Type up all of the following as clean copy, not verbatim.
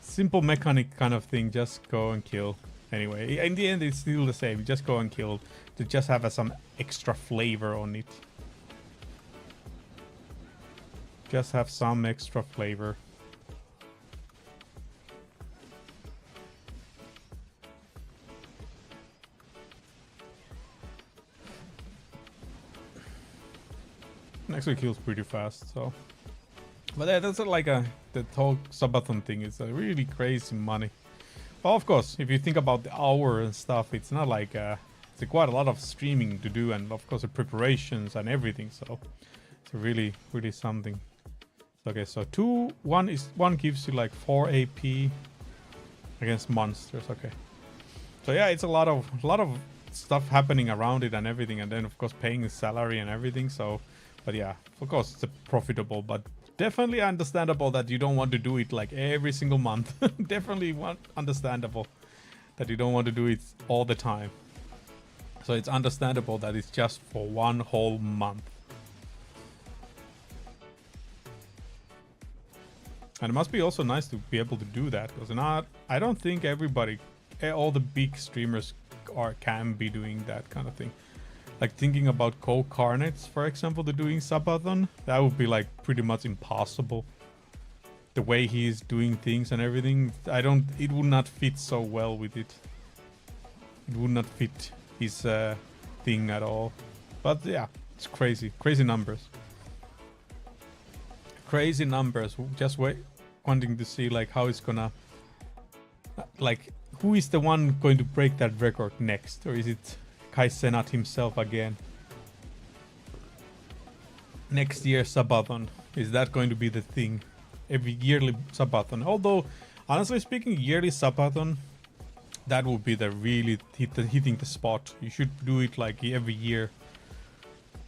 Simple mechanic kind of thing, just go and kill. Anyway, in the end it's still the same, just go and kill to just have some extra flavor on it. Just have some extra flavor. Actually kills pretty fast, so. But yeah, that's like the whole subathon thing is a really crazy money. Well, of course, if you think about the hour and stuff, it's not like it's quite a lot of streaming to do, and of course the preparations and everything. So it's really something. Okay, so one gives you like 4 AP against monsters. Okay, so yeah, it's a lot of stuff happening around it and everything, and then of course paying the salary and everything. So, but yeah, of course it's profitable, but definitely understandable that you don't want to do it like every single month. Definitely understandable that you don't want to do it all the time. So it's understandable that it's just for one whole month. And it must be also nice to be able to do that, because I don't think everybody, all the big streamers can be doing that kind of thing. Like thinking about Cole Carnets, for example, to doing subathon, that would be like pretty much impossible. The way he's doing things and everything, it would not fit so well with it. It would not fit his thing at all. But yeah, it's crazy numbers. Crazy numbers. Just wanting to see like how it's gonna, like who is the one going to break that record next, or is it Kai Cenat himself again? Next year subathon, is that going to be the thing? Every yearly subathon. Although, honestly speaking, yearly subathon, that would be the really hitting the spot. You should do it like every year,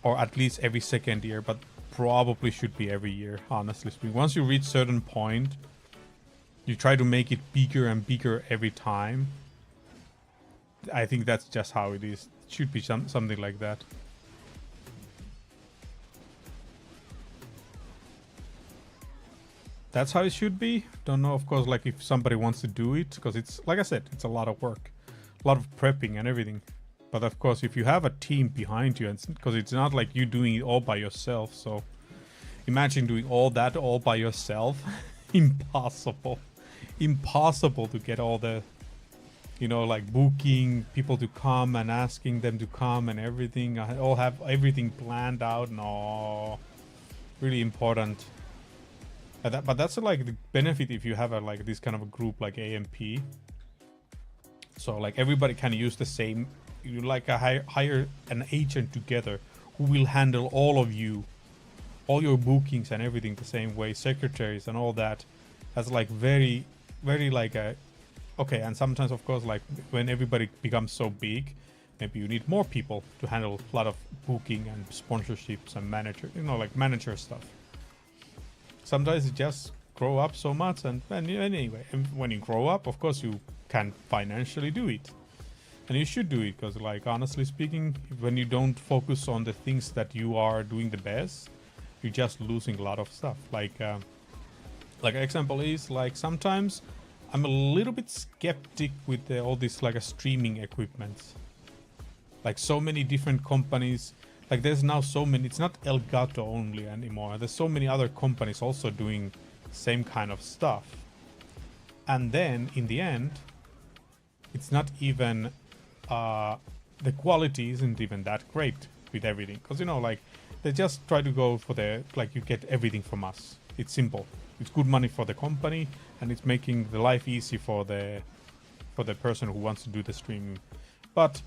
or at least every second year, but probably should be every year, honestly speaking. Once you reach certain point, you try to make it bigger and bigger every time. I think that's just how it is. It should be something like that. That's how it should be. Don't know, of course, like if somebody wants to do it, because it's, like I said, it's a lot of work, a lot of prepping and everything. But of course, if you have a team behind you, because it's not like you doing it all by yourself. So imagine doing all that all by yourself. Impossible. Impossible to get all the, you know, like booking people to come and asking them to come and everything. I all have everything planned out. No, really important. But that's like the benefit if you have a like this kind of a group like AMP. So like everybody can use the same. You like hire an agent together who will handle all of you, all your bookings and everything the same way, secretaries and all that. That's like very like a okay. And sometimes of course like when everybody becomes so big, maybe you need more people to handle a lot of booking and sponsorships and manager, you know, like manager stuff. Sometimes it just grow up so much, and anyway, when you grow up, of course you can financially do it, and you should do it, because like honestly speaking, when you don't focus on the things that you are doing the best, you're just losing a lot of stuff. Like example is like sometimes I'm a little bit skeptic with all this like a streaming equipment. Like so many different companies. Like there's now so many, it's not Elgato only anymore. There's so many other companies also doing same kind of stuff. And then in the end, it's not even, the quality isn't even that great with everything. Because, you know, like they just try to go for the, like you get everything from us. It's simple. It's good money for the company, and it's making the life easy for the person who wants to do the streaming. But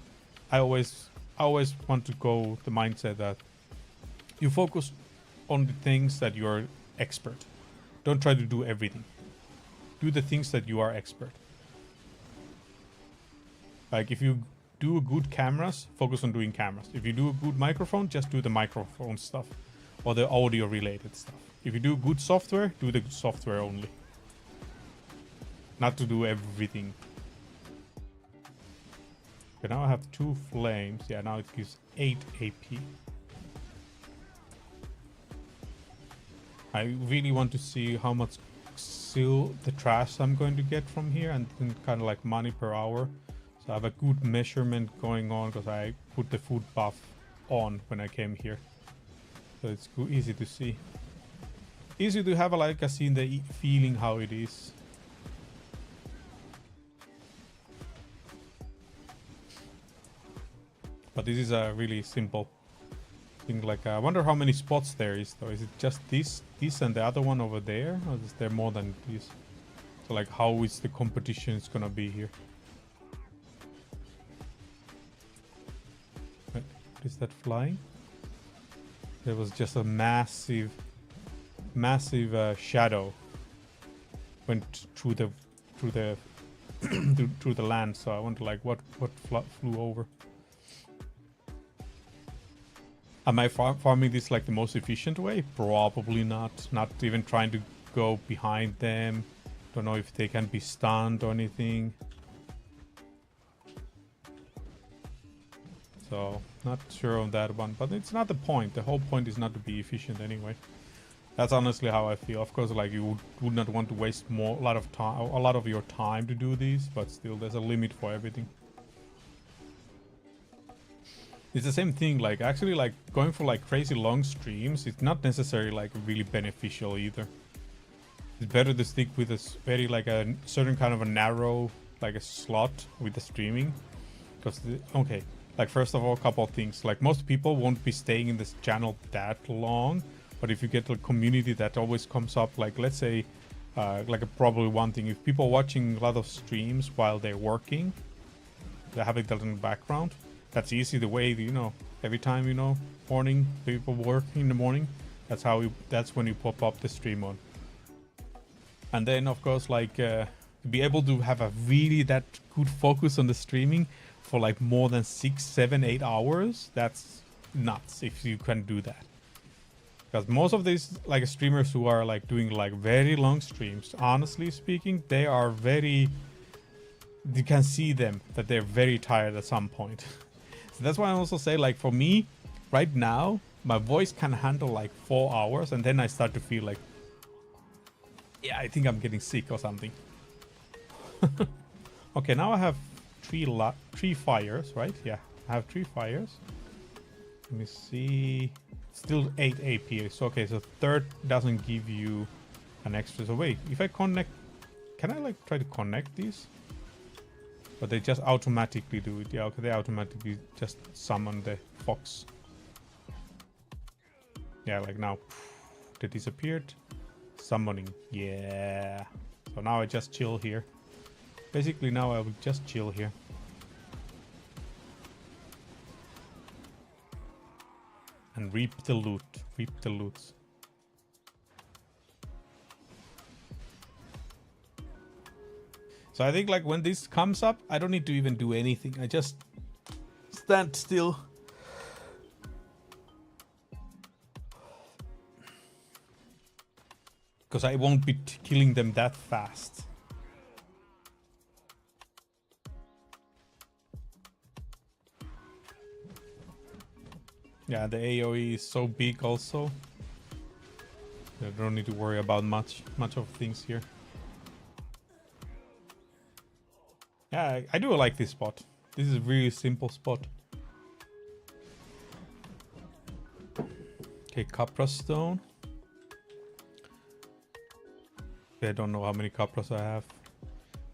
I always want to go the mindset that you focus on the things that you're expert. Don't try to do everything. Do the things that you are expert. Like if you do good cameras, focus on doing cameras. If you do a good microphone, just do the microphone stuff or the audio related stuff. If you do good software, do the good software only. Not to do everything. Okay, now I have 2 flames. Yeah, now it gives 8 AP. I really want to see how much the trash I'm going to get from here, and then kind of like money per hour. So I have a good measurement going on because I put the food buff on when I came here. So it's easy to see. Easy to have like a scene, the feeling how it is. But this is a really simple thing. Like I wonder how many spots there is though. Is it just this and the other one over there, or is there more than this? So like how is the competition is gonna be here? What is that flying? There was just a massive shadow went through the through the land. So I wonder like what flew over. Am I farming this like the most efficient way? Probably not. Not even trying to go behind them. Don't know if they can be stunned or anything. So not sure on that one, but it's not the point. The whole point is not to be efficient anyway. That's honestly how I feel. Of course, like you would not want to waste a lot of your time to do these, but still there's a limit for everything. It's the same thing, like actually like going for like crazy long streams, it's not necessarily like really beneficial either. It's better to stick with a very like a certain kind of a narrow like a slot with the streaming. Because okay, like first of all, a couple of things. Like most people won't be staying in this channel that long, but if you get a community that always comes up, like let's say like probably one thing, if people watching a lot of streams while they're working, they have it in the background. That's easy the way, you know, every time, you know, morning, people work in the morning. That's when you pop up the stream on. And then, of course, like, to be able to have a really that good focus on the streaming for like more than 6, 7, 8 hours, that's nuts if you can do that. Because most of these like streamers who are like doing like very long streams, honestly speaking, they are very, you can see them that they're very tired at some point. So that's why I also say, like, for me right now, my voice can handle like 4 hours, and then I start to feel like, yeah, I think I'm getting sick or something. Okay, now I have three fires, right? Yeah, I have 3 fires. Let me see. Still 8 AP. So okay, so third doesn't give you an extra. So wait, if I connect, can I like try to connect these? But they just automatically do it. Yeah, okay, they automatically just summon the fox. Yeah, like now they disappeared. Summoning. Yeah. So now I just chill here. Basically now I will just chill here. And reap the loot. Reap the loots. So I think like when this comes up, I don't need to even do anything. I just stand still. Because I won't be killing them that fast. Yeah, the AoE is so big also. I don't need to worry about much of things here. Yeah, I do like this spot. This is a really simple spot. Okay, Capra Stone. Okay, I don't know how many Capras I have.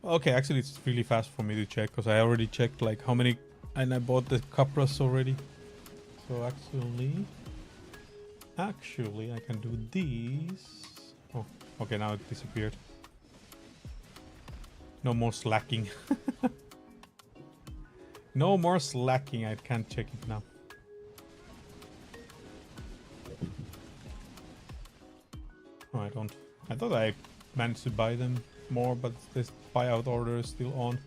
Okay, actually it's really fast for me to check because I already checked like how many, and I bought the Capras already. So actually I can do these. Oh, okay, now it disappeared. No more slacking. No more slacking. I can't check it now. Oh, I don't. I thought I managed to buy them more, but this buyout order is still on.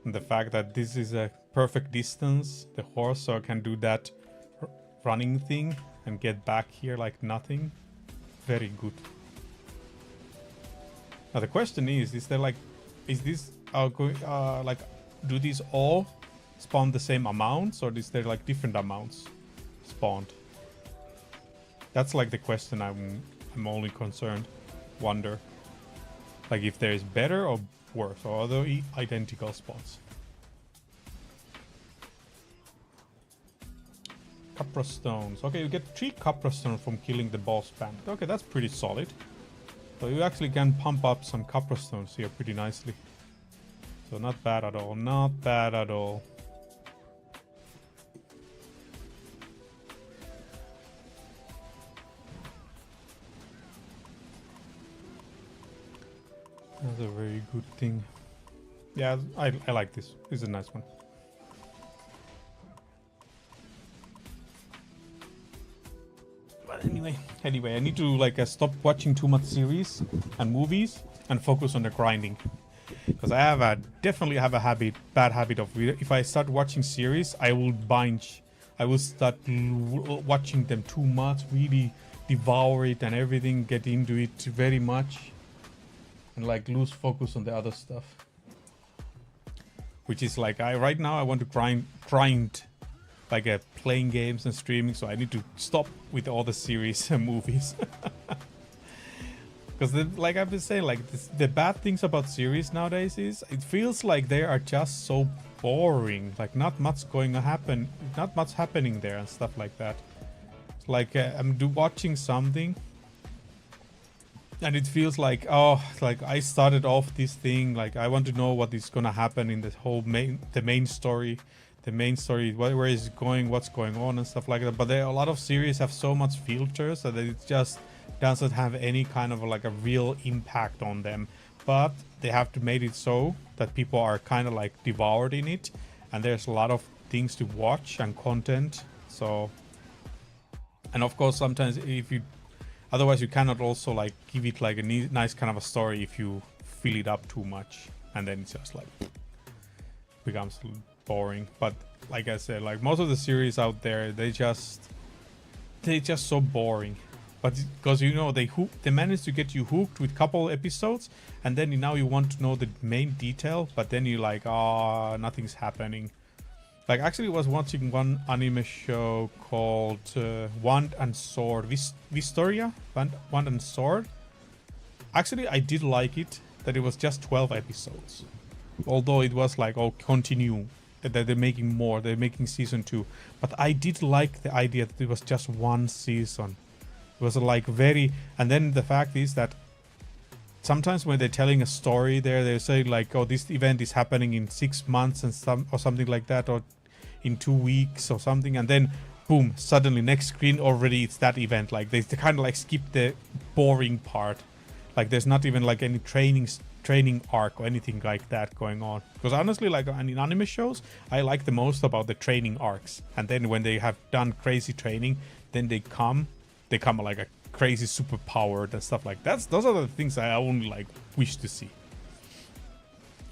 And the fact that this is a perfect distance, the horse, so I can do that running thing and get back here like nothing. Very good. Now the question is there like, is this like, do these all spawn the same amounts, or is there like different amounts spawned? That's like the question I'm only concerned. Wonder, like if there is better or worse, or are they identical spots? Capra stones. Okay, you get 3 Capra stones from killing the boss bandit. Okay, that's pretty solid. So you actually can pump up some Capra stones here pretty nicely. So not bad at all. Not bad at all. That's a very good thing. Yeah, I like this. This is a nice one. But anyway, I need to like stop watching too much series and movies and focus on the grinding. Because I have definitely have a bad habit of, if I start watching series, I will binge. I will start watching them too much, really devour it and everything, get into it very much, and like lose focus on the other stuff. Which is like, right now I want to grind like playing games and streaming, so I need to stop with all the series and movies. Because like I've been saying, like the bad things about series nowadays is it feels like they are just so boring. Like not much not much happening there and stuff like that. It's like I'm watching something, and it feels like, oh, like I started off this thing, like I want to know what is gonna happen in the whole main story. The main story, where is it going, what's going on and stuff like that. But a lot of series have so much filters that it just doesn't have any kind of like a real impact on them. But they have to make it so that people are kind of like devoured in it, and there's a lot of things to watch and content. So, and of course sometimes otherwise you cannot also like give it like a nice kind of a story if you fill it up too much, and then it's just like becomes boring. But like I said, like most of the series out there, they're just so boring. But because they manage to get you hooked with couple episodes, and then now you want to know the main detail, but then you're like, oh, nothing's happening. Like actually I was watching one anime show called Wand and Sword, Vistoria, Wand and Sword. Actually I did like it, that it was just 12 episodes, although it was like, oh, continue, that they're making more, they're making season 2. But I did like the idea that it was just one season. It was like very, and then the fact is that sometimes when they're telling a story there, they say like, oh, this event is happening in 6 months and something like that, or in 2 weeks or something, and then boom, suddenly next screen already it's that event. Like they kind of like skip the boring part. Like there's not even like any training arc or anything like that going on. Because honestly, like in anime shows, I like the most about the training arcs. And then when they have done crazy training, then they come like a crazy super powered and stuff like that. Those are the things I only like wish to see.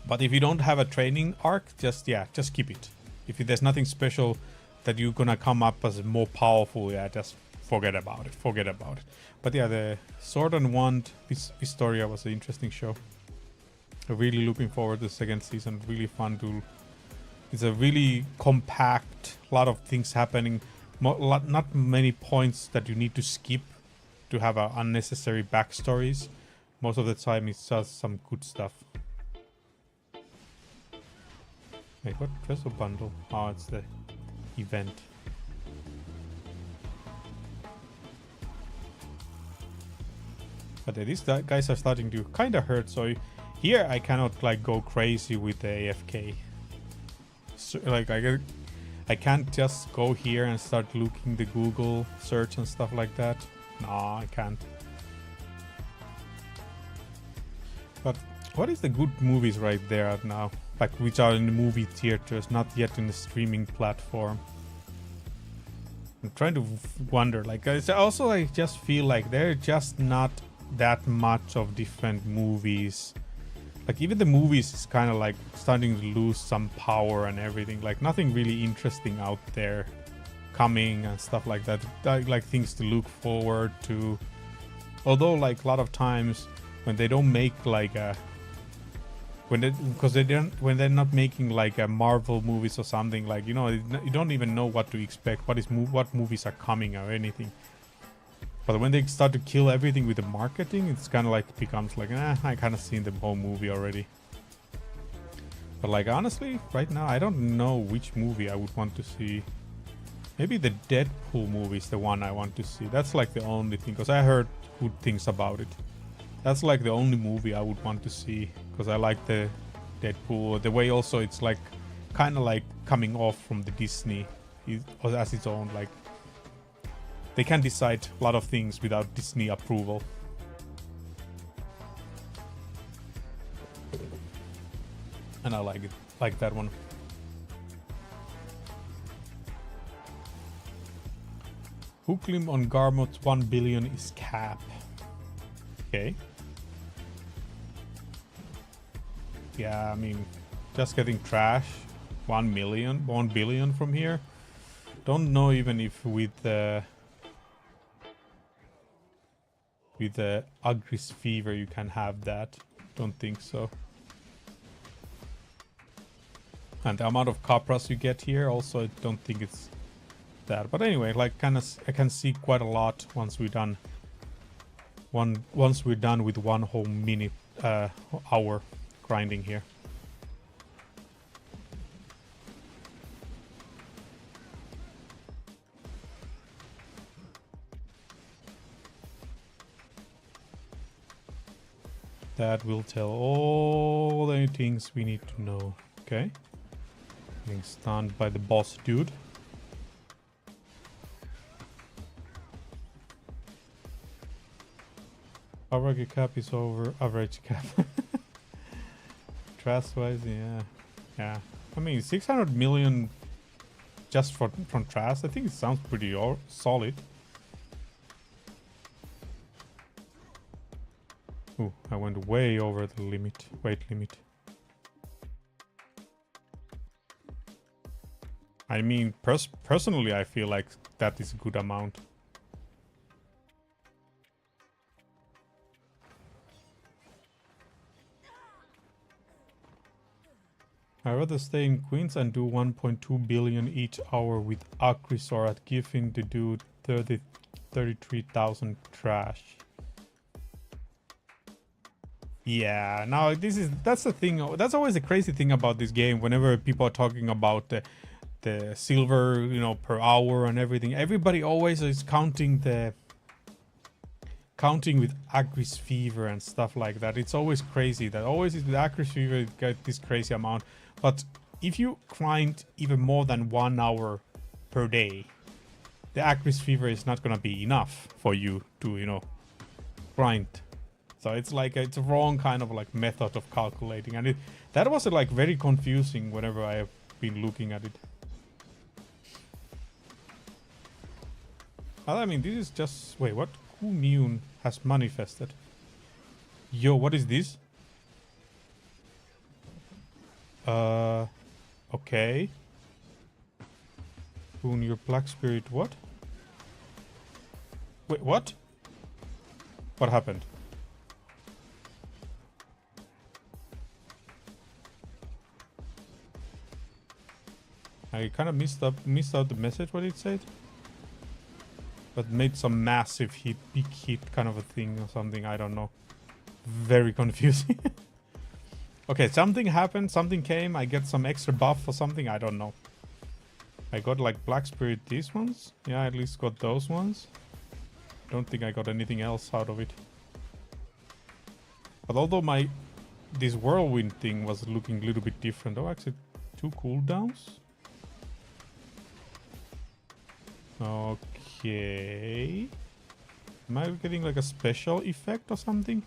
But if you don't have a training arc, just keep it. If there's nothing special that you're gonna come up as more powerful, just forget about it. But yeah, the Sword and Wand Historia was an interesting show. I'm really looking forward to the second season. Really fun to. It's a really compact, lot of things happening. Not many points that you need to skip to have unnecessary backstories. Most of the time it's just some good stuff. Wait, what treasure bundle? Oh, it's the event. But these guys are starting to kind of hurt, so here I cannot like go crazy with the AFK. So, like I can't just go here and start looking the Google search and stuff like that. No, I can't. But what is the good movies right there now? Like which are in the movie theaters, not yet in the streaming platform. I'm trying to wonder. Like I just feel like they're just not that much of different movies. Like even the movies is kind of like starting to lose some power and everything. Like nothing really interesting out there coming and stuff like that. Like things to look forward to. Although like a lot of times when they don't make like a when they're not making like a Marvel movies or something, like, you know, you don't even know what to expect, what movies are coming or anything. But when they start to kill everything with the marketing, it's kind of like becomes like, I kind of seen the whole movie already. But like honestly, right now I don't know which movie I would want to see. Maybe the Deadpool movie is the one I want to see. That's like the only thing, because I heard good things about it. That's like the only movie I would want to see, because I like the Deadpool. The way also it's like kind of like coming off from the Disney as its own, like they can decide a lot of things without Disney approval. And I like it, like that one. Hooklim on Garmot's 1 billion is cap. Okay. Yeah, I mean, just getting trash. 1 billion from here. Don't know even if with the Agris Fever you can have that. Don't think so. And the amount of Capras you get here also, I don't think it's that. But anyway, like I can see quite a lot once we're done. Once we're done with one whole minute hour grinding here. That will tell all the things we need to know. Okay. Being stunned by the boss dude. Average cap is over average cap. Trust wise, yeah. Yeah. I mean, 600 million just from Trust, I think it sounds pretty solid. Ooh, I went way over the limit, weight limit. I mean, personally, I feel like that is a good amount. I'd rather stay in Queens and do 1.2 billion each hour with Acris or at Giffin to do 33,000 trash. Yeah, now that's the thing. That's always the crazy thing about this game. Whenever people are talking about the silver, you know, per hour and everything, everybody always is counting with Agris Fever and stuff like that. It's always crazy that always with Agris Fever you get this crazy amount. But if you grind even more than 1 hour per day, the Agris Fever is not gonna be enough for you to, you know, grind. So it's like it's a wrong kind of like method of calculating, and that was like very confusing whenever I have been looking at it. I mean, this is just wait, what? Commune has manifested. Yo, what is this? Okay. Boon, your black spirit, what? Wait, what? What happened? I kind of missed out the message what it said. But made some massive hit, big hit kind of a thing or something, I don't know. Very confusing. Okay, something happened, something came, I get some extra buff or something, I don't know. I got like Black Spirit these ones. Yeah, I at least got those ones. Don't think I got anything else out of it. But although this whirlwind thing was looking a little bit different. Oh, actually 2 cooldowns. Okay. Am I getting like a special effect or something?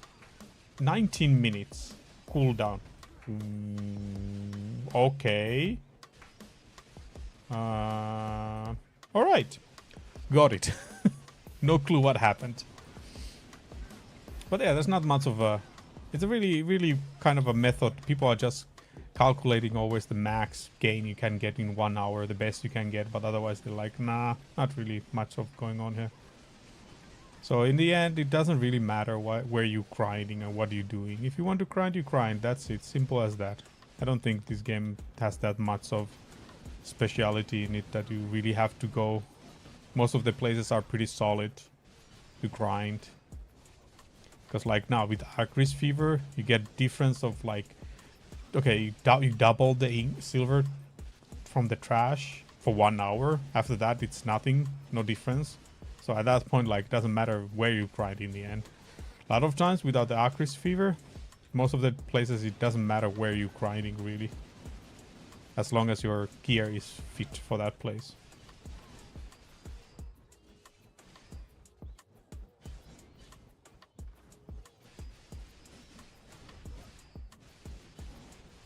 19 minutes cooldown. Okay. Alright. Got it. No clue what happened. But yeah, there's not much of a... It's a really kind of a method. People are just calculating always the max gain you can get in 1 hour, the best you can get, but otherwise they're like, nah, not really much of going on here. So in the end, it doesn't really matter where you're grinding and what you're doing. If you want to grind, you grind. That's it. Simple as that. I don't think this game has that much of speciality in it that you really have to go. Most of the places are pretty solid to grind. Because like now with Acris Fever, you get difference of like, okay, you double the silver from the trash for 1 hour. After that, it's nothing, no difference. So at that point, like, doesn't matter where you grind in the end. A lot of times without the Acris Fever, most of the places it doesn't matter where you're grinding really. As long as your gear is fit for that place.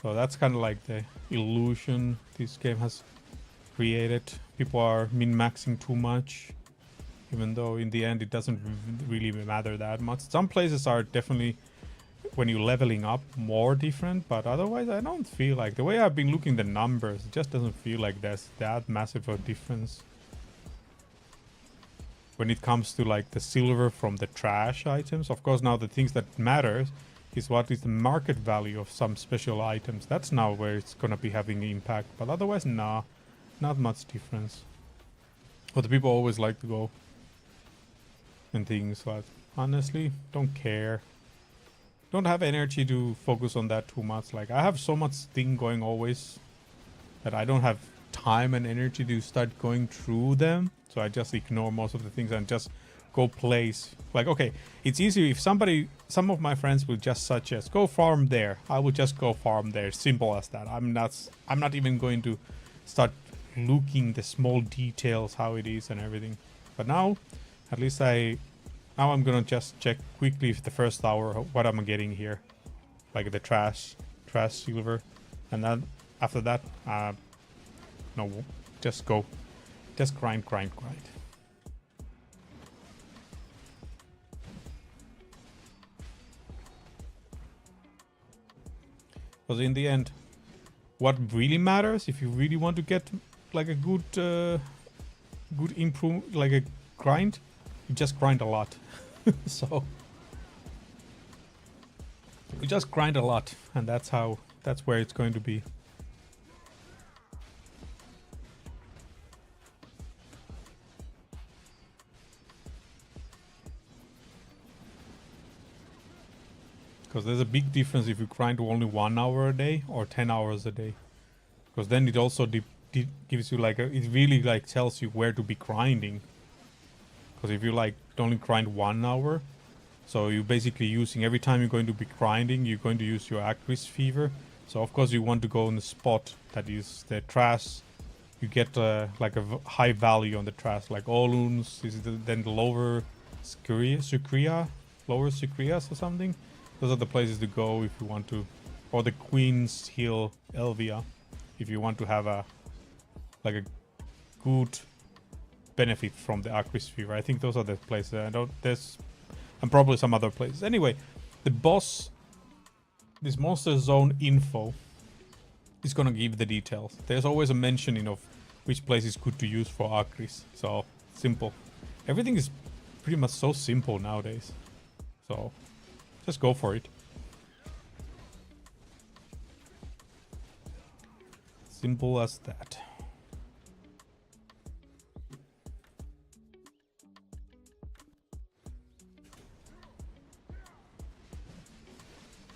So that's kind of like the illusion this game has created. People are min-maxing too much, even though in the end it doesn't really matter that much. Some places are definitely, when you're leveling up, more different, but otherwise I don't feel like, the way I've been looking the numbers, it just doesn't feel like there's that massive a difference. When it comes to like the silver from the trash items, of course now the things that matters is what is the market value of some special items. That's now where it's gonna be having impact, but otherwise nah, not much difference. But the people always like to go and things, but honestly don't care. Don't have energy to focus on that too much. Like I have so much thing going always that I don't have time and energy to start going through them, so I just ignore most of the things and just go place. Like, okay, it's easy if some of my friends will just suggest go farm there, I will just go farm there. Simple as that. I'm not even going to start looking the small details how it is and everything. But now at least now I'm gonna just check quickly if the first hour what I'm getting here, like the trash silver, and then after that no, just go, just grind. Because in the end, what really matters, if you really want to get like a good improve, like a grind, you just grind a lot. So you just grind a lot, and that's where it's going to be. Because there's a big difference if you grind only 1 hour a day or 10 hours a day. Because then it also gives you like it really like tells you where to be grinding. Because if you like only grind 1 hour, so you're basically using, every time you're going to be grinding, you're going to use your Acris Fever. So of course you want to go in the spot that is the trash. You get like a high value on the trash, like Oluns, then the lower Sucria, lower Sucrias or something. Those are the places to go if you want to, or the Queen's Hill Elvia, if you want to have a good benefit from the Acris Fever. I think those are the places. And probably some other places. Anyway, the boss, this monster zone info, is gonna give the details. There's always a mentioning of which place is good to use for Acris. So simple. Everything is pretty much so simple nowadays. So just go for it. Simple as that.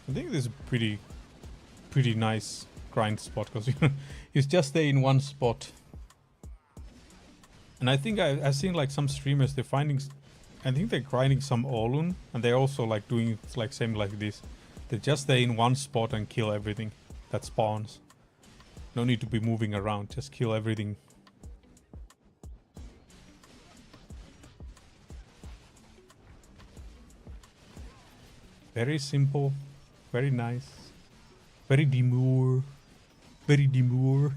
I think this is pretty nice grind spot, because you just stay in one spot. And I think I've seen like some streamers, they're finding, I think they're grinding some Olun, and they're also like doing like same like this. They just stay in one spot and kill everything that spawns. No need to be moving around, just kill everything. Very simple, very nice, very demure, very demure.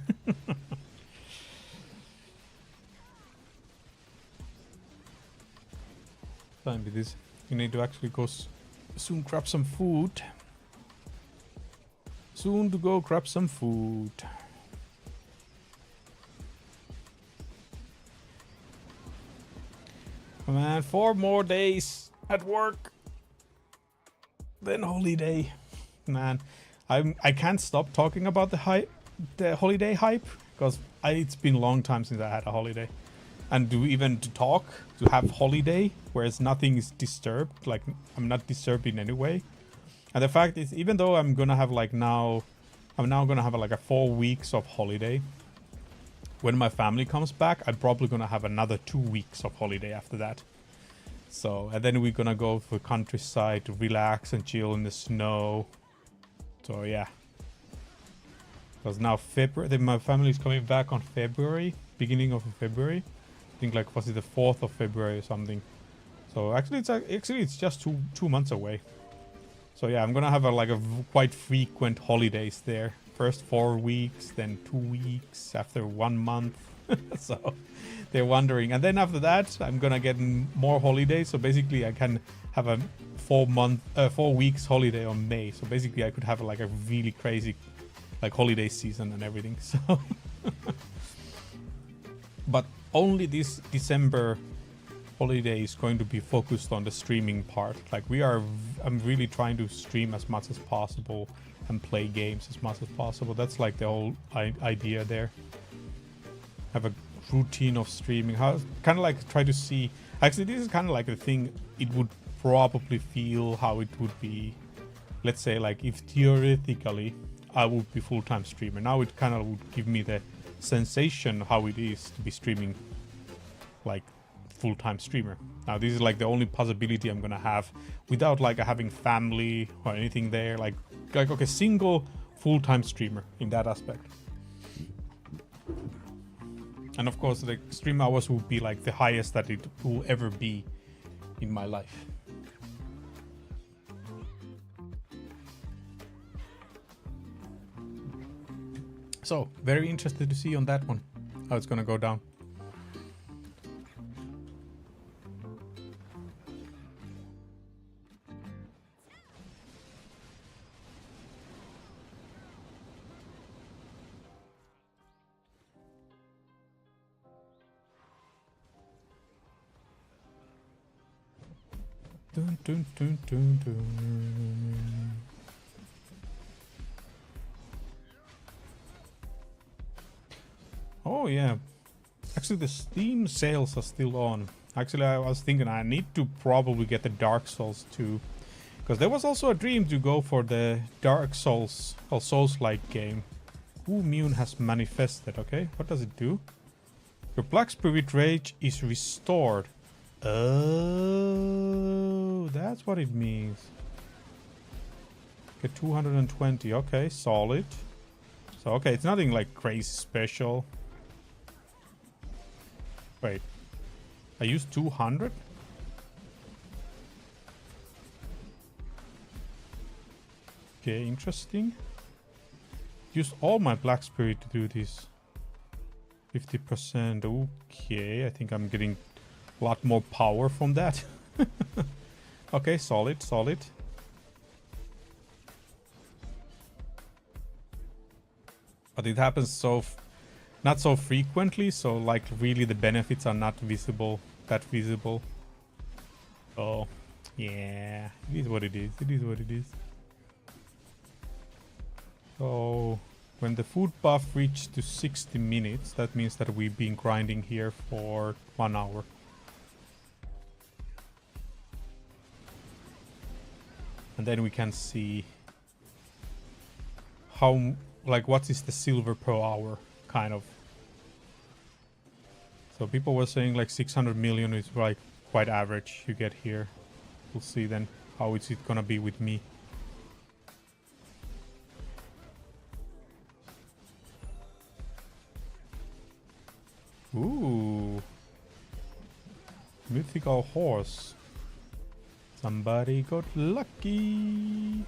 Time with this. You need to actually go soon grab some food. Soon to go grab some food. Man, 4 more days at work. Then holiday. Man, I can't stop talking about the holiday hype, because it's been a long time since I had a holiday. And to have holiday, whereas nothing is disturbed, like I'm not disturbed in any way. And the fact is, even though I'm gonna have I'm now gonna have like a 4 weeks of holiday. When my family comes back, I'm probably gonna have another 2 weeks of holiday after that. So, and then we're gonna go to the countryside to relax and chill in the snow. So yeah. Because now my family is coming back on February, beginning of February. I think like, was it the 4th of February or something? So actually it's just two months away. So yeah, I'm gonna have a quite frequent holidays there. First 4 weeks, then 2 weeks, after 1 month. So they're wondering. And then after that, I'm gonna get more holidays. So basically I can have a 4 weeks holiday on May. So basically I could have like a really crazy like holiday season and everything. So but only this December holiday is going to be focused on the streaming part. Like I'm really trying to stream as much as possible and play games as much as possible. That's like the whole idea there. Have a routine of streaming. Kind of like try to see. Actually, this is kind of like the thing. It would probably feel how it would be. Let's say like if theoretically I would be full-time streamer. Now it kind of would give me the sensation how it is to be streaming like full-time streamer. Now this is like the only possibility I'm gonna have without like having family or anything there. Like okay, single full-time streamer in that aspect. And of course the stream hours will be like the highest that it will ever be in my life. So very interested to see on that one how it's gonna go down. Dun, dun, dun, dun, dun. Oh yeah, actually the Steam sales are still on. Actually I was thinking I need to probably get the Dark Souls 2, because there was also a dream to go for the Dark Souls or Souls-like game. Ooh, Mune has manifested. Okay, what does it do? Your Black Spirit Rage is restored. Oh, that's what it means. Get 220. Okay, solid. So okay, it's nothing like crazy special. Wait, I used 200? Okay, interesting. Used all my Black Spirit to do this. 50%. Okay, I think I'm getting a lot more power from that. Okay, solid, solid. But it happens not so frequently, so like really the benefits are not that visible. Oh, yeah, it is what it is. It is what it is. So when the food buff reached to 60 minutes, that means that we've been grinding here for 1 hour. And then we can see how, like, what is the silver per hour, kind of. So people were saying like 600 million is like quite average you get here. We'll see then how is it gonna be with me. Ooh. Mythical horse. Somebody got lucky.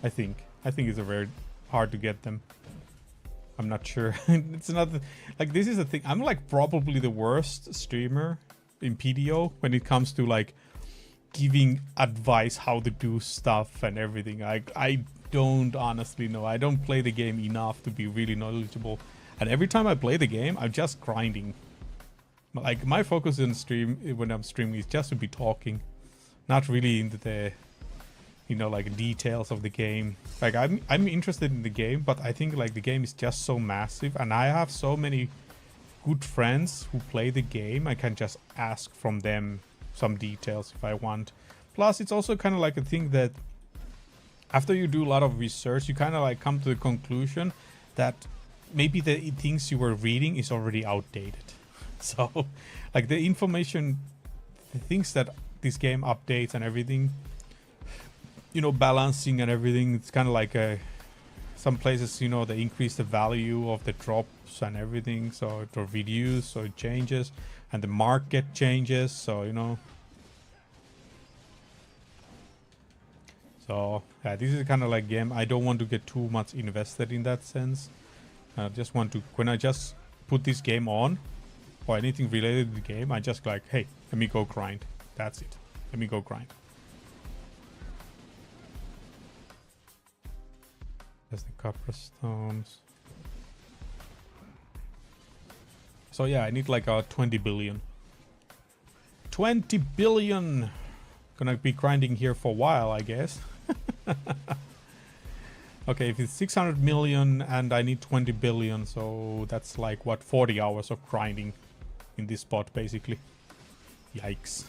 I think it's a very hard to get them. I'm not sure. It's not like, this is the thing. I'm like probably the worst streamer in PDO when it comes to like giving advice how to do stuff and everything. I don't honestly know. I don't play the game enough to be really knowledgeable. And every time I play the game, I'm just grinding. Like my focus in stream when I'm streaming is just to be talking, not really into the, you know, like details of the game. Like I'm interested in the game, but I think like the game is just so massive, and I have so many good friends who play the game. I can just ask from them some details if I want. Plus, it's also kind of like a thing that after you do a lot of research, you kind of like come to the conclusion that maybe the things you were reading is already outdated. So, like the information, the things that this game updates and everything, you know, balancing and everything, it's kind of like some places, you know, they increase the value of the drops and everything, so it reduces, so it changes, and the market changes, so, you know. So, yeah, this is kind of like game. I don't want to get too much invested in that sense. I just want to, when I just put this game on, or anything related to the game, I just like, hey, let me go grind. That's it. Let me go grind. There's the copper stones. So yeah, I need like a 20 billion. 20 billion! Gonna be grinding here for a while, I guess. Okay, if it's 600 million and I need 20 billion, so that's like, what, 40 hours of grinding in this spot, basically. Yikes.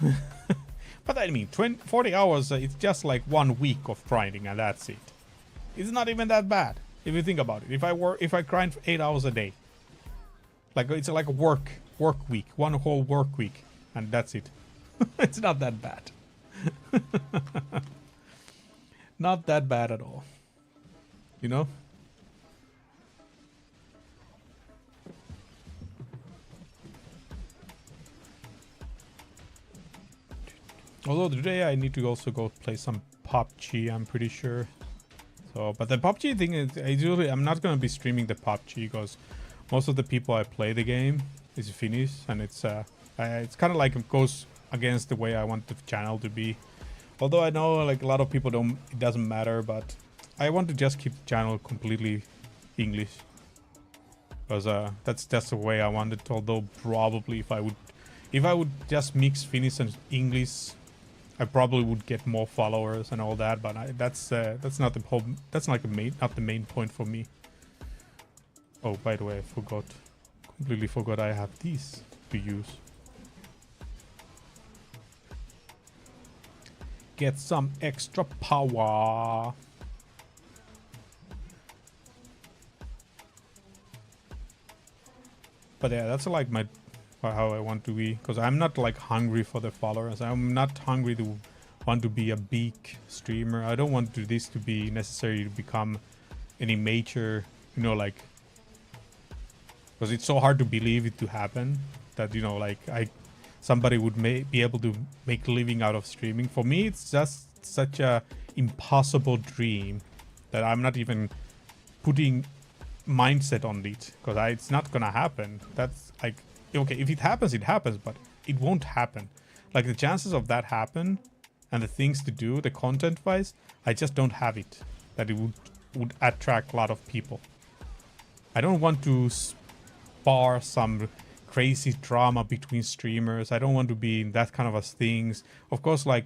But I mean, 40 hours, it's just like 1 week of grinding, and that's it. It's not even that bad, if you think about it. If I grind for 8 hours a day, like it's like a work week, 1 whole work week, and that's it. It's not that bad. Not that bad at all. You know? Although today I need to also go play some PUBG, I'm pretty sure. So, but the PUBG thing is, I'm not gonna be streaming the PUBG because most of the people I play the game is Finnish, and it's kind of like it goes against the way I want the channel to be. Although I know like a lot of people don't, it doesn't matter, but I want to just keep the channel completely English, because that's just the way I want it. Although probably if I would just mix Finnish and English, I probably would get more followers and all that. But that's not the whole. That's like not the main point for me. Oh, by the way, I completely forgot I have these to use. Get some extra power. But yeah, that's like how I want to be, because I'm not like hungry for the followers. I'm not hungry to want to be a big streamer. I don't want this to be necessary to become any major, you know, like, because it's so hard to believe it to happen that, you know, like somebody would be able to make a living out of streaming. For me, it's just such a impossible dream that I'm not even putting mindset on it, because it's not gonna happen. That's like, okay, if it happens, it happens, but it won't happen. Like the chances of that happen and the things to do, the content wise, I just don't have it, that it would attract a lot of people. I don't want to spar some crazy drama between streamers. I don't want to be in that kind of things. Of course, like,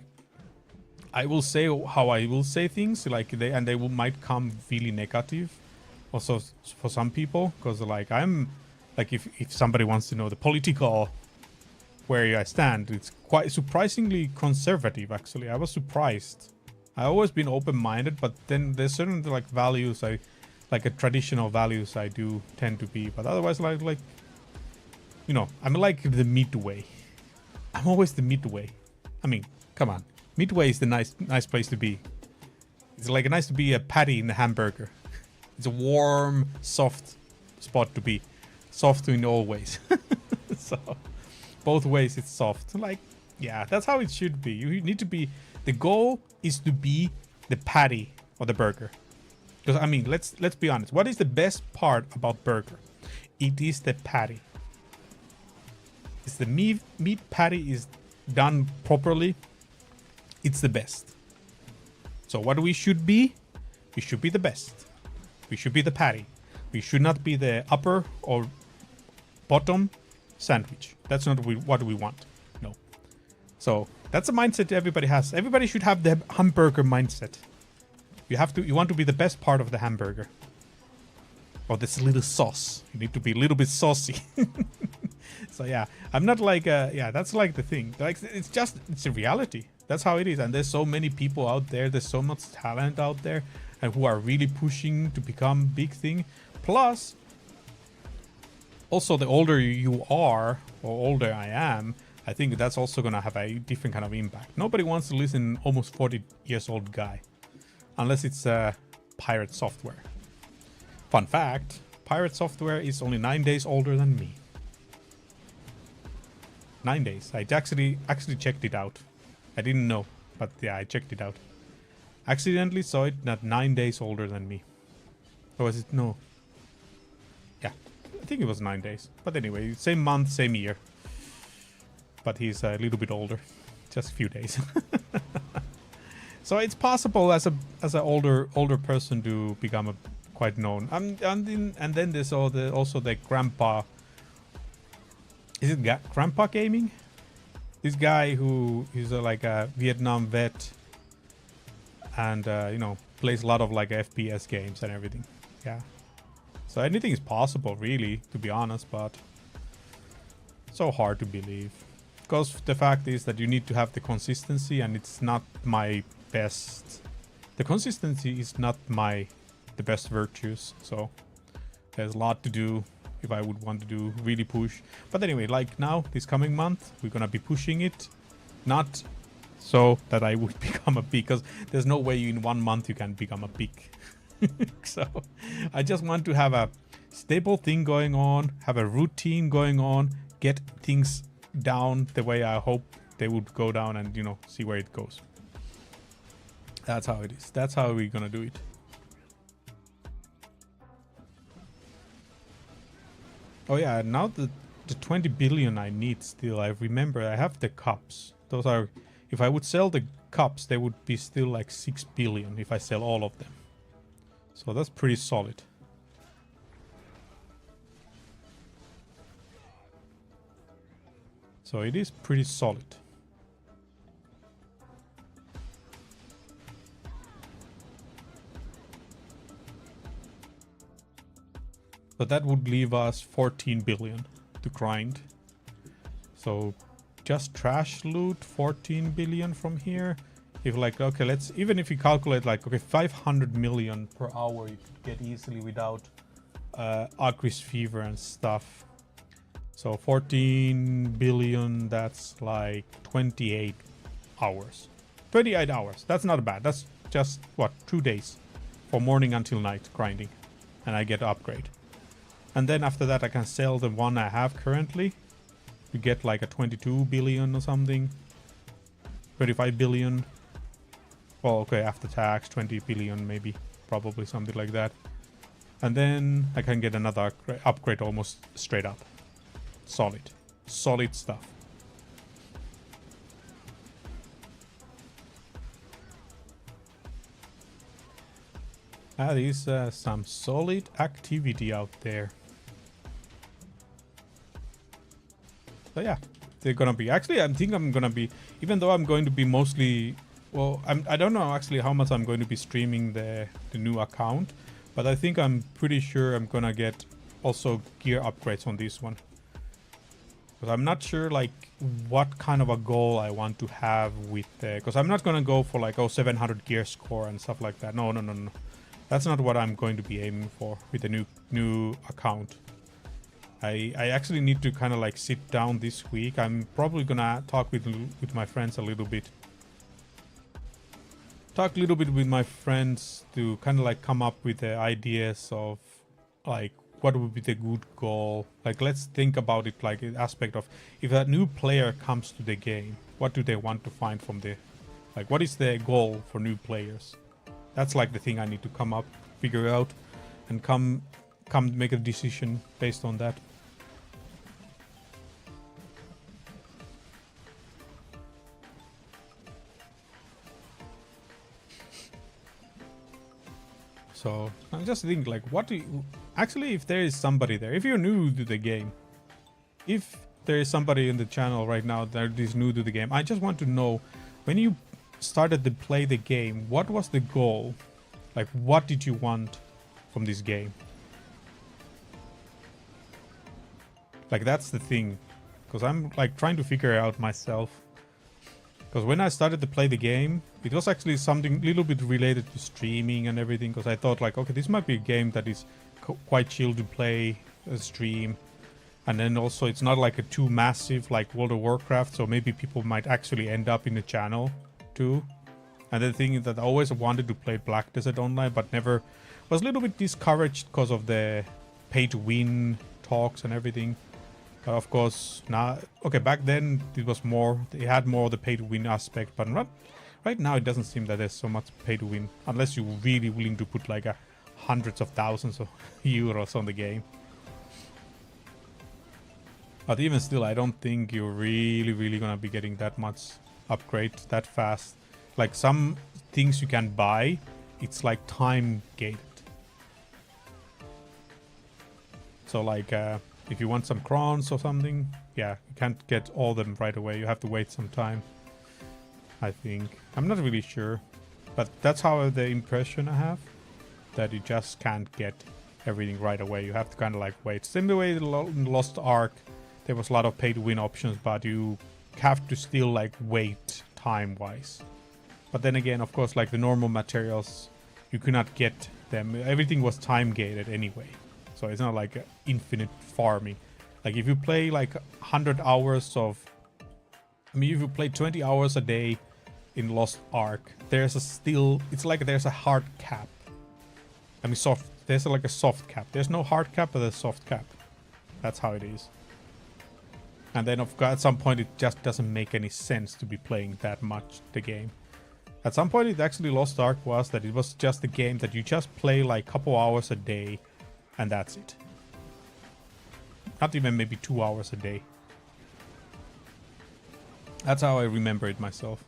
I will say how I will say things, like they might come really negative also for some people, because like I'm like, if somebody wants to know the political where I stand, it's quite surprisingly conservative. Actually, I was surprised. I always been open-minded, but then there's certain like values like a traditional values I do tend to be, but otherwise like you know, I'm like the midway. I'm always the midway. I mean, come on, midway is the nice place to be. It's like nice to be a patty in the hamburger. It's a warm, soft spot to be. Soft in all ways. So both ways it's soft. Like, yeah, that's how it should be. You need to be, the goal is to be the patty or the burger. Because I mean, let's be honest. What is the best part about burger? It is the patty. It's the meat patty is done properly. It's the best. So what we should be? We should be the best. We should be the patty. We should not be the upper or bottom. sandwich. That's not what we want. No. So that's a mindset everybody has. Everybody should have the hamburger mindset. You want to be the best part of the hamburger. Oh, this little sauce. You need to be a little bit saucy. So yeah, I'm not like yeah, that's like the thing. Like it's a reality. That's how it is. And there's so many people out there. There's so much talent out there, and who are really pushing to become big thing. Plus, also the older you are, or older I am, I think that's also gonna have a different kind of impact. Nobody wants to listen almost 40 years old guy, unless it's Pirate Software. Fun fact: Pirate Software is only 9 days older than me. 9 days. I actually checked it out. I didn't know, but yeah, I checked it out. Accidentally saw it, not 9 days older than me. Or was it? No. Yeah, I think it was 9 days. But anyway, same month, same year. But he's a little bit older, just a few days. So it's possible as an older person to become a quite known. And then there's also the grandpa. Is it Grandpa Gaming? This guy who is like a Vietnam vet, and you know, plays a lot of like FPS games and everything. Yeah. So anything is possible, really, to be honest, but so hard to believe. Because the fact is that you need to have the consistency, and it's not my best. The consistency is not the best virtues. So there's a lot to do. If I would want to do really push. But anyway, like now, this coming month, we're gonna be pushing it. Not so that I would become a big, because there's no way in 1 month you can become a big. So I just want to have a stable thing going on, have a routine going on, get things down the way I hope they would go down, and you know, see where it goes. That's how it is. That's how we're gonna do it. Oh yeah, now the 20 billion I need still, I remember I have the cups. Those are, if I would sell the cups, they would be still like 6 billion if I sell all of them. So that's pretty solid. So it is pretty solid. So that would leave us 14 billion to grind. So just trash loot 14 billion from here. If like, okay, let's, even if you calculate like, okay, 500 million per hour you could get easily without Agris fever and stuff. So 14 billion, that's like 28 hours. 28 hours, that's not bad. That's just, what, 2 days from morning until night grinding. And I get an upgrade. And then after that I can sell the one I have currently. You get like a 22 billion or something. 25 billion. Well, okay, after tax, 20 billion maybe. Probably something like that. And then I can get another upgrade almost straight up. Solid. Solid stuff. That is some solid activity out there. So yeah, they're gonna be, actually I think I'm gonna be, even though I'm going to be mostly, well, I don't know actually how much I'm going to be streaming the new account, but I think I'm pretty sure I'm gonna get also gear upgrades on this one. Because I'm not sure like what kind of a goal I want to have with the, because I'm not gonna go for like, oh, 700 gear score and stuff like that. No. That's not what I'm going to be aiming for with the new account. I actually need to kind of like sit down this week. I'm probably gonna talk with my friends a little bit. Talk a little bit with my friends to kind of like come up with the ideas of like what would be the good goal. Like let's think about it like an aspect of, if a new player comes to the game, what do they want to find from the, like what is the goal for new players? That's like the thing I need to come up, figure out, and come make a decision based on that. So I'm just thinking like, what do you, actually, if there is somebody there, if you're new to the game, if there is somebody in the channel right now that is new to the game, I just want to know, when you started to play the game, what was the goal? Like, what did you want from this game? Like, that's the thing. Because I'm like trying to figure it out myself. Because when I started to play the game, it was actually something a little bit related to streaming and everything. Because I thought like, okay, this might be a game that is quite chill to play, stream. And then also it's not like a too massive like World of Warcraft. So maybe people might actually end up in the channel too. And the thing is that I always wanted to play Black Desert Online, but never was a little bit discouraged because of the pay to win talks and everything. Of course, now, okay, back then it was more, they had more of the pay to win aspect, but right now it doesn't seem that there's so much pay to win, unless you're really willing to put like hundreds of thousands of euros on the game. But even still, I don't think you're really gonna be getting that much upgrade that fast. Like some things you can buy, it's like time gated. So like, if you want some crowns or something, yeah, you can't get all of them right away. You have to wait some time, I think. I'm not really sure, but that's how the impression I have, that you just can't get everything right away. You have to kind of like wait. Same the way in Lost Ark, there was a lot of pay to win options, but you have to still like wait time-wise. But then again, of course, like the normal materials, you could not get them. Everything was time gated anyway. So it's not like infinite farming. Like if you play like 100 hours of... I mean, if you play 20 hours a day in Lost Ark, there's a still... It's like there's a hard cap. I mean, soft... There's like a soft cap. There's no hard cap, but there's a soft cap. That's how it is. And then of course, at some point, it just doesn't make any sense to be playing that much the game. At some point, it actually Lost Ark was that it was just a game that you just play like a couple hours a day. And that's it. Not even maybe 2 hours a day. That's how I remember it myself.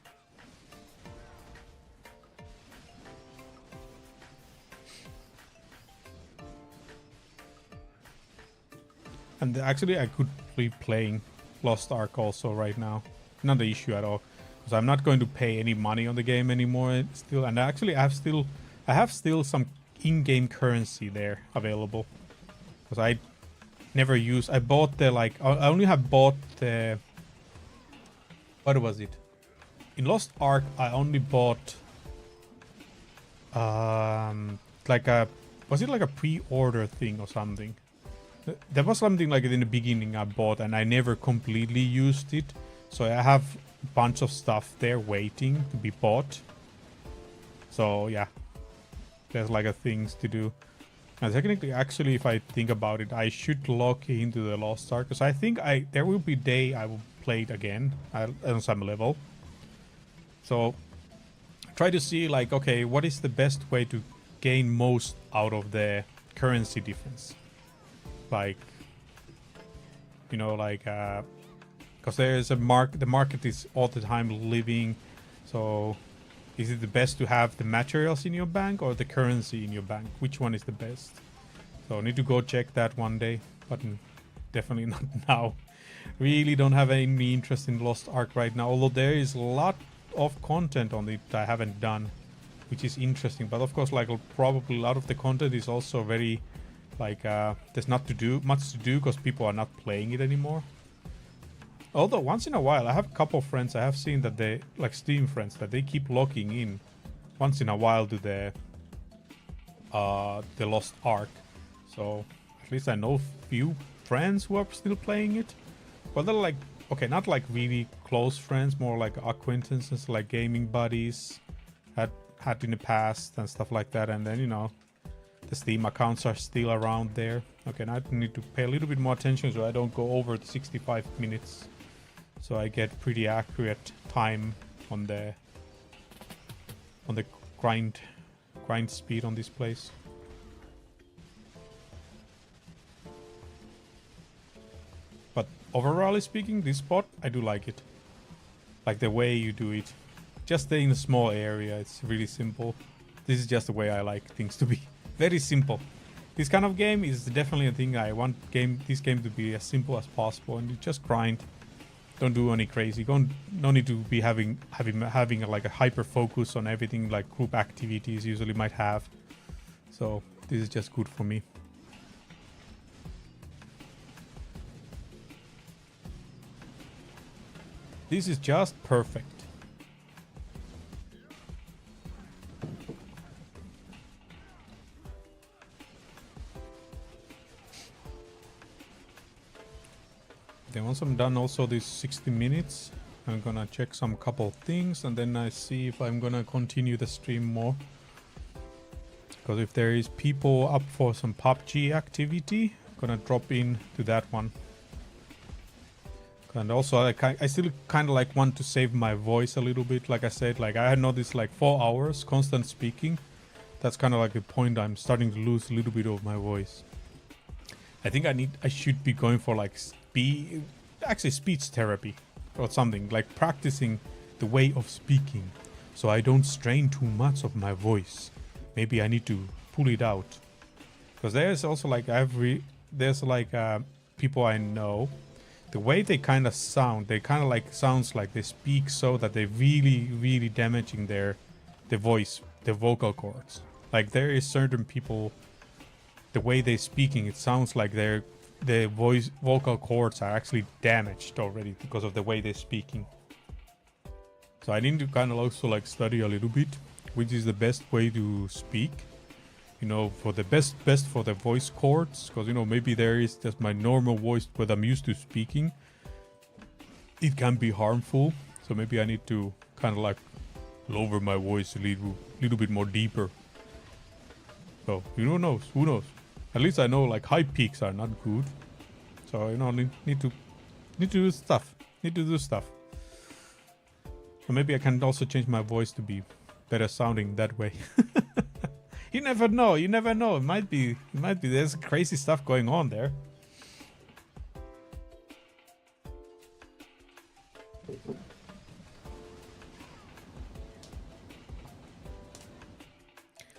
And actually I could be playing Lost Ark also right now. Not the issue at all. Because I'm not going to pay any money on the game anymore still. And actually I have still some in-game currency there available, because I never use. I bought the like I only have bought the, what was it in Lost Ark? I only bought like a, was it like a pre-order thing or something? There was something like it in the beginning I bought, and I never completely used it, so I have a bunch of stuff there waiting to be bought. So yeah, there's like a things to do. And technically, actually, if I think about it, I should log into the Lost Ark, because I think there will be a day I will play it again on some level. So try to see like, okay, what is the best way to gain most out of the currency difference? Like, you know, like, because there's a the market is all the time living, so is it the best to have the materials in your bank or the currency in your bank? Which one is the best? So I need to go check that one day, but definitely not now. Really don't have any interest in Lost Ark right now, although there is a lot of content on it I haven't done, which is interesting. But of course, like probably a lot of the content is also very like there's not much to do because people are not playing it anymore. Although once in a while, I have a couple of friends I have seen that they, like Steam friends, that they keep logging in once in a while to the Lost Ark. So at least I know few friends who are still playing it. But they're like, okay, not like really close friends, more like acquaintances, like gaming buddies had in the past and stuff like that. And then, you know, the Steam accounts are still around there. Okay, now I need to pay a little bit more attention so I don't go over the 65 minutes. So I get pretty accurate time on the grind speed on this place. But overall speaking, this spot, I do like it. Like the way you do it. Just stay in a small area, it's really simple. This is just the way I like things to be. Very simple. this kind of game is definitely a thing I want this game to be as simple as possible, and you just grind. Don't do any crazy. No need to be having like a hyper focus on everything like group activities usually might have. So this is just good for me. This is just perfect. Then once I'm done also these 60 minutes, I'm gonna check some couple things and then I see if I'm gonna continue the stream more. Because if there is people up for some PUBG activity, I'm gonna drop in to that one. And also I still kind of like want to save my voice a little bit. Like I said, like I had noticed like 4 hours constant speaking. That's kind of like the point. I'm starting to lose a little bit of my voice. I think I should be going for like speech therapy or something, like practicing the way of speaking so I don't strain too much of my voice. Maybe I need to pull it out, because there's also like there's like people I know, the way they kind of sound, they kind of like sounds like they speak so that they're really damaging their voice, their vocal cords. Like there is certain people, the way they're speaking, it sounds like their vocal cords are actually damaged already because of the way they're speaking. So I need to kind of also like study a little bit which is the best way to speak, you know, for the best for the voice cords, because, you know, maybe there is just my normal voice what I'm used to speaking, it can be harmful. So maybe I need to kind of like lower my voice a little bit more deeper. So who knows? At least I know like high peaks are not good. So, you know, need to do stuff. So maybe I can also change my voice to be better sounding that way. You never know. It might be there's crazy stuff going on there.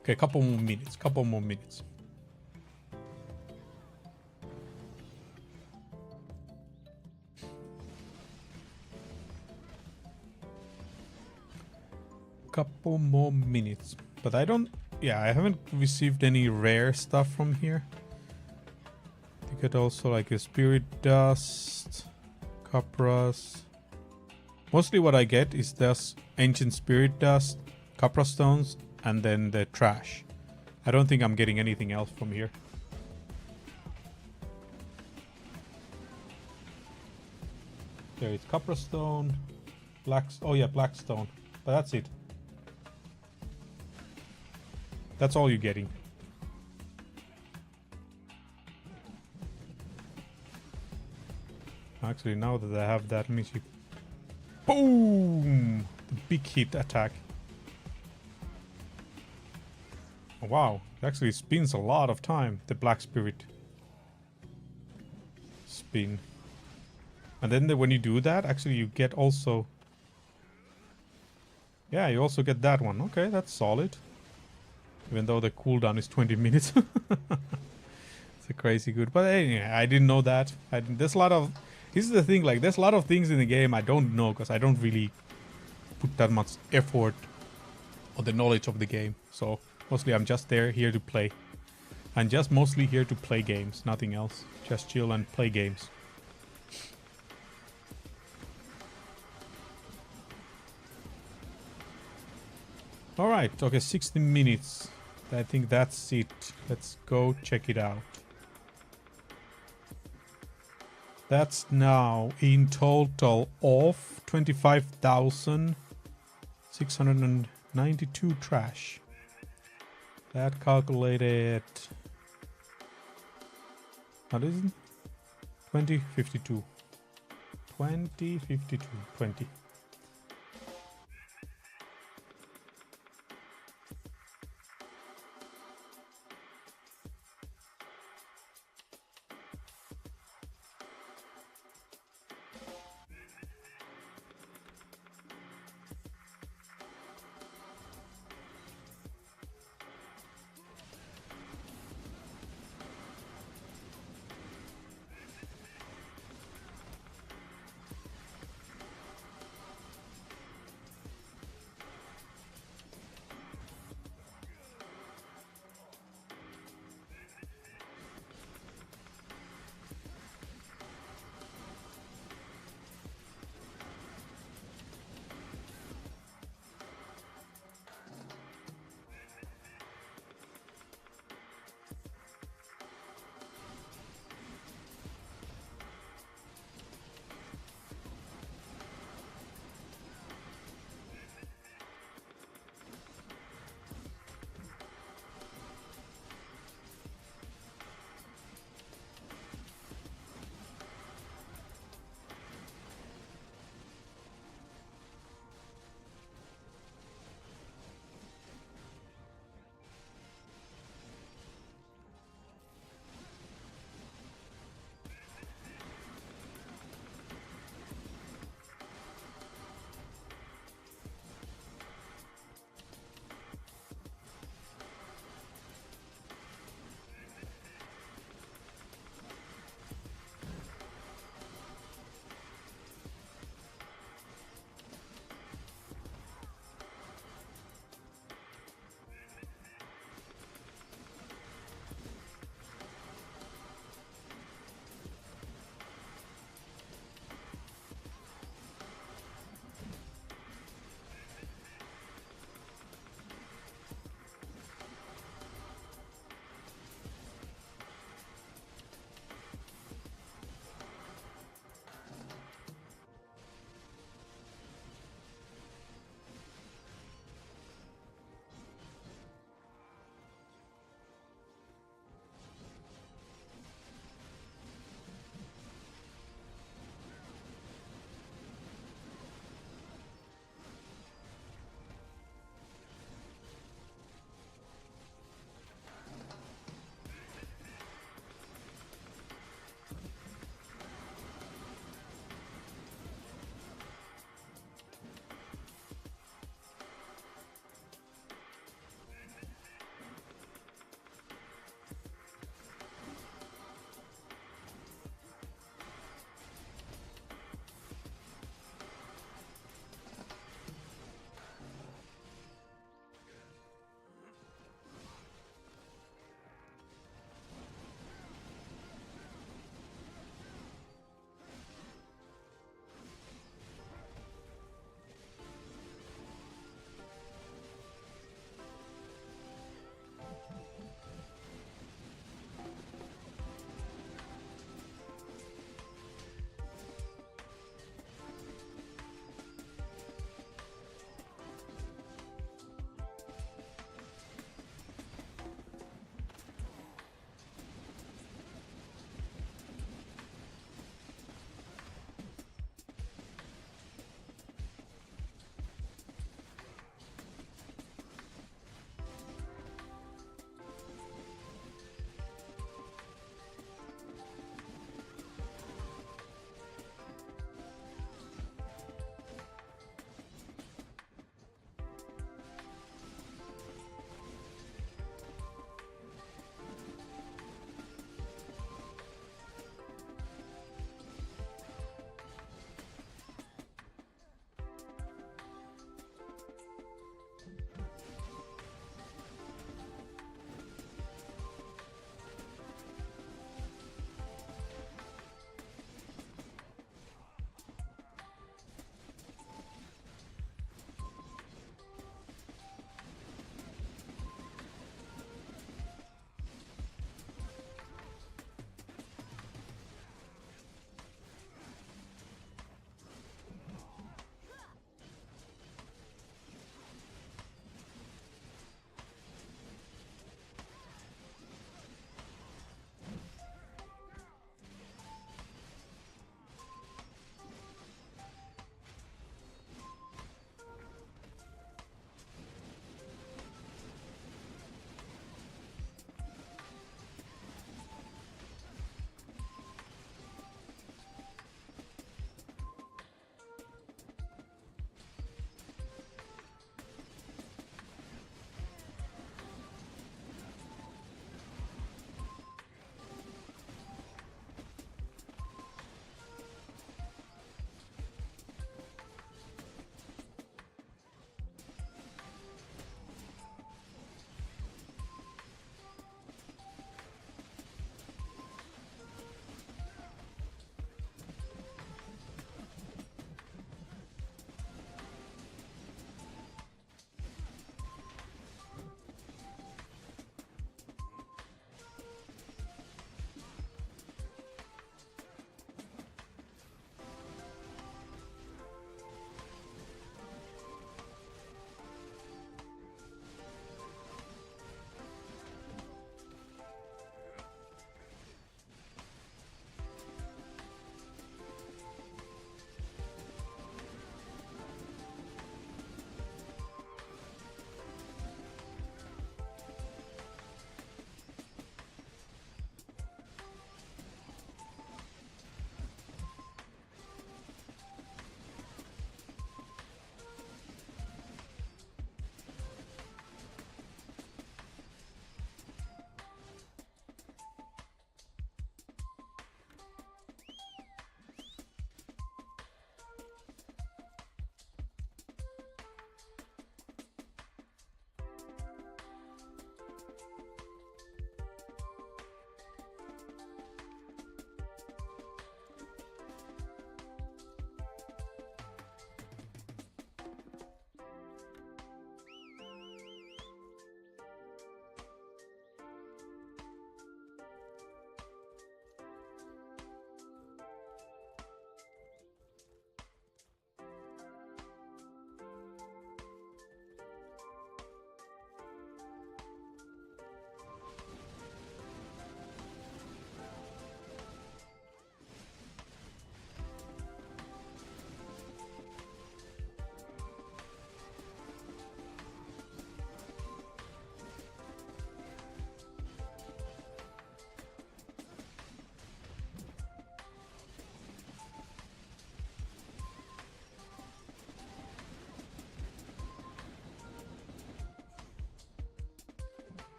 Okay, couple more minutes. Couple more minutes. But I haven't received any rare stuff from here. You get also like a spirit dust, capras. Mostly what I get is this ancient spirit dust, capra stones, and then the trash. I don't think I'm getting anything else from here. There is capra stone, black stone, but that's it. That's all you're getting. Actually, now that I have that, let me see. Boom! The big hit attack. Oh, wow, it actually spins a lot of time, the black spirit spin. And then when you do that, actually you get also... Yeah, you also get that one. Okay, that's solid. Even though the cooldown is 20 minutes. It's a crazy good. But anyway, I didn't know that. There's a lot of... This is the thing, like, there's a lot of things in the game I don't know, because I don't really put that much effort on the knowledge of the game. So, mostly I'm just here to play. I'm just mostly here to play games, nothing else. Just chill and play games. Alright, okay, 60 minutes. I think that's it. Let's go check it out. That's now in total of 25,692 trash. That calculated... What is it? 2052. 2052. 20.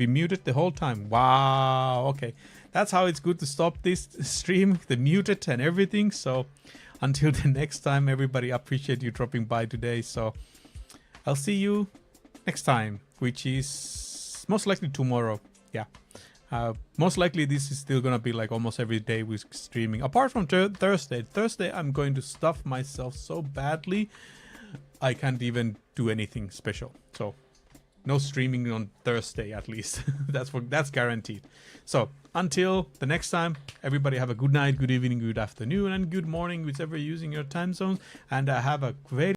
be muted the whole time. Wow. Okay. That's how it's good to stop this stream. The muted and everything. So until the next time, everybody, appreciate you dropping by today. So I'll see you next time, which is most likely tomorrow. Yeah. Most likely this is still gonna be like almost every day with streaming, apart from Thursday. Thursday I'm going to stuff myself so badly I can't even do anything special. So no streaming on Thursday at least. that's guaranteed. So until the next time, everybody have a good night, good evening, good afternoon, and good morning, whichever you're using your time zones, and have a great